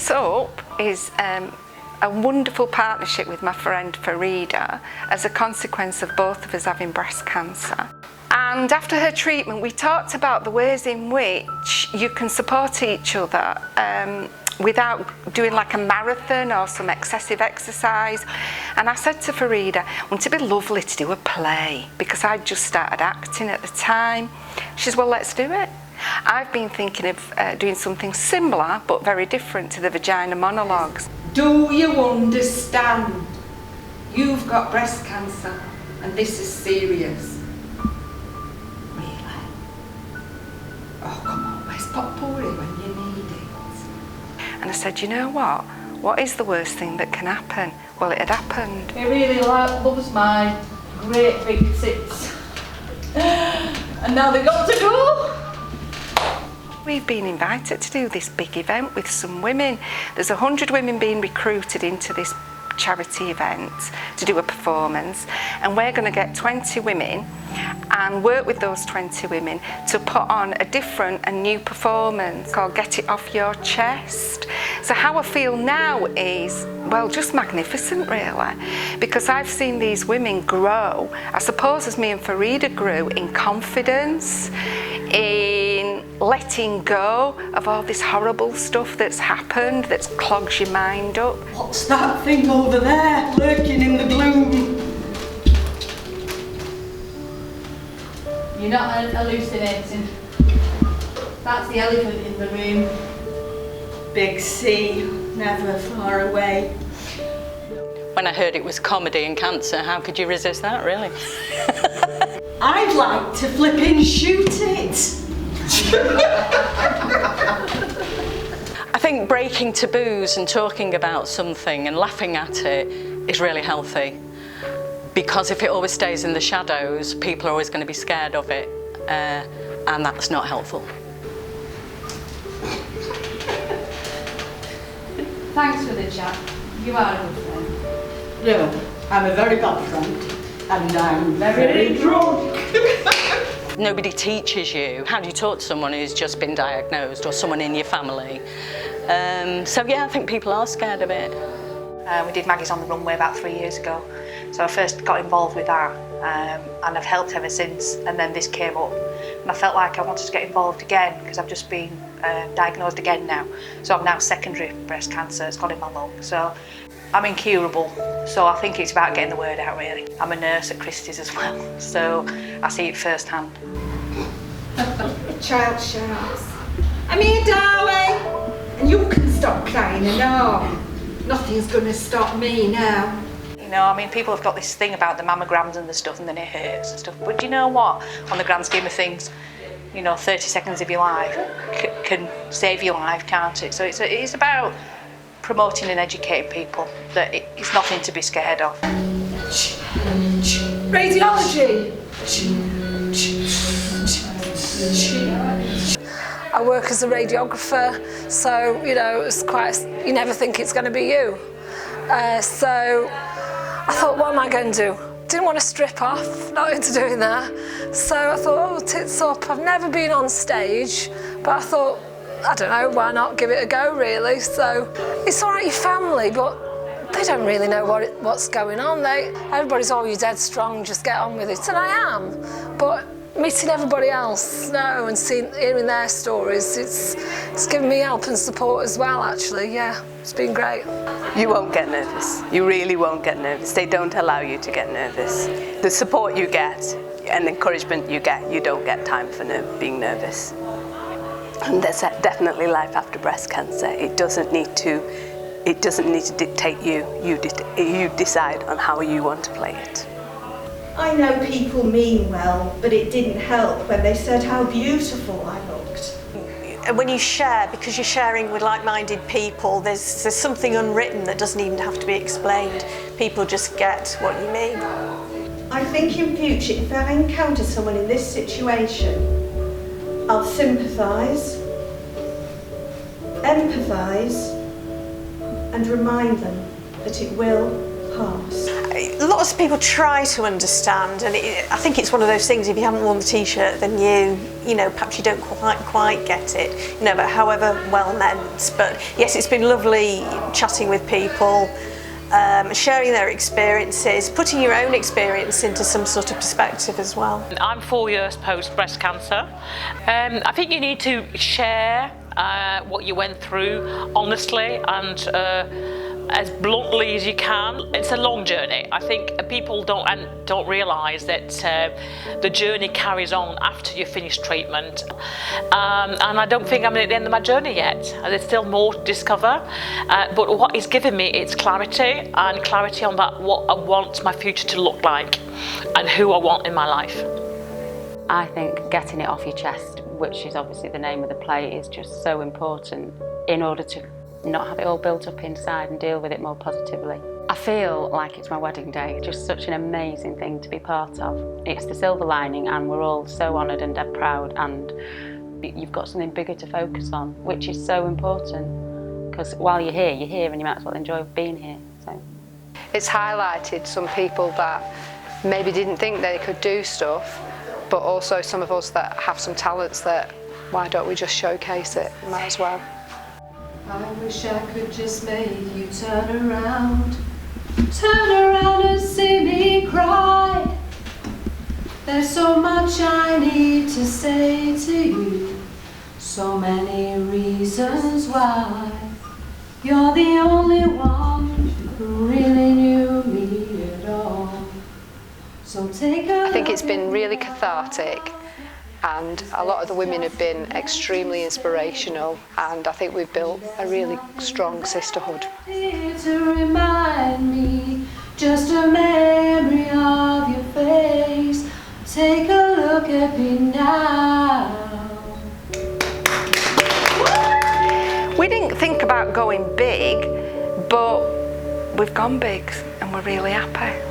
Tits Up is a wonderful partnership with my friend Farida as a consequence of both of us having breast cancer. And after her treatment, we talked about the ways in which you can support each other without doing like a marathon or some excessive exercise. And I said to Farida, wouldn't it be lovely to do a play? Because I'd just started acting at the time. She says, well, let's do it. I've been thinking of doing something similar but very different to the vagina monologues. Do you understand? You've got breast cancer and this is serious. Really? Oh, come on, where's potpourri when you need it? And I said, you know what? What is the worst thing that can happen? Well, it had happened. He really loves my great big tits. And now they've got to go. We've been invited to do this big event with some women. There's 100 women being recruited into this charity event to do a performance, and we're going to get 20 women and work with those 20 women to put on a different and new performance called Get It Off Your Chest. So how I feel now is, well, just magnificent really, because I've seen these women grow, I suppose as me and Farida grew, in confidence, in letting go of all this horrible stuff that's happened, that clogs your mind up. What's that thing over there, lurking in the gloom? You're not hallucinating. That's the elephant in the room. Big sea, never far away. When I heard it was comedy and cancer, how could you resist that, really? I'd like to flipping shoot it. I think breaking taboos and talking about something and laughing at it is really healthy. Because if it always stays in the shadows, people are always going to be scared of it, and that's not helpful. Thanks for the chat. You are a good friend. No, I'm a very bad friend, and I'm very drunk. Nobody teaches you how do you talk to someone who's just been diagnosed or someone in your family. So yeah, I think people are scared of it. We did Maggie's on the Runway about 3 years ago, so I first got involved with that, and I've helped ever since, and then this came up and I felt like I wanted to get involved again because I've just been diagnosed again now. So I'm now secondary breast cancer, it's got in my lung, so I'm incurable, so I think it's about getting the word out really. I'm a nurse at Christie's as well, so I see it firsthand. Child sharks. I'm here, darling, and you can stop crying and all. Nothing's going to stop me now. You know, I mean, people have got this thing about the mammograms and the stuff, and then it hurts and stuff. But you know what? On the grand scheme of things, you know, 30 seconds of your life can save your life, can't it? So it's about promoting and educating people that it's nothing to be scared of. Radiology. I work as a radiographer, so you know it's quite. You never think it's going to be you. So I thought, what am I going to do? Didn't want to strip off, not into doing that. So I thought, oh, Tits Up. I've never been on stage, but I thought, I don't know, why not give it a go, really? So it's all right, your family, but they don't really know what's going on. Everybody's, oh, you're dead strong, just get on with it, and I am. But meeting everybody else now and hearing their stories, it's given me help and support as well, actually, yeah. It's been great. You won't get nervous. You really won't get nervous. They don't allow you to get nervous. The support you get and the encouragement you get, you don't get time for being nervous. And there's definitely life after breast cancer. It doesn't need to dictate you. You decide on how you want to play it. I know people mean well, but it didn't help when they said how beautiful I looked. When you share, because you're sharing with like-minded people, there's something unwritten that doesn't even have to be explained. People just get what you mean. I think in future, if I encounter someone in this situation, I'll sympathise, empathise, and remind them that it will pass. lots of people try to understand, and I think it's one of those things, if you haven't worn the t-shirt, then you know, perhaps you don't quite get it, you know, but however well meant. But yes, it's been lovely chatting with people, sharing their experiences, putting your own experience into some sort of perspective as well. I'm 4 years post breast cancer. I think you need to share what you went through honestly and as bluntly as you can. It's a long journey. I think people don't realise that the journey carries on after you finish treatment. And I don't think I'm at the end of my journey yet. There's still more to discover. But what it's given me, it's clarity, and clarity on that, what I want my future to look like and who I want in my life. I think getting it off your chest, which is obviously the name of the play, is just so important in order to not have it all built up inside and deal with it more positively. I feel like it's my wedding day, just such an amazing thing to be part of. It's the silver lining, and we're all so honoured and dead proud, and you've got something bigger to focus on, which is so important, because while you're here and you might as well enjoy being here. So it's highlighted some people that maybe didn't think they could do stuff, but also some of us that have some talents that, why don't we just showcase it? Might as well. I wish I could just make you turn around and see me cry. There's so much I need to say to you, so many reasons why. You're the only one who really knew me at all. So take a I think it's been really cathartic, and a lot of the women have been extremely inspirational, and I think we've built a really strong sisterhood. here to remind me, just a memory of your face. Take a look at me now. We didn't think about going big, but we've gone big and we're really happy.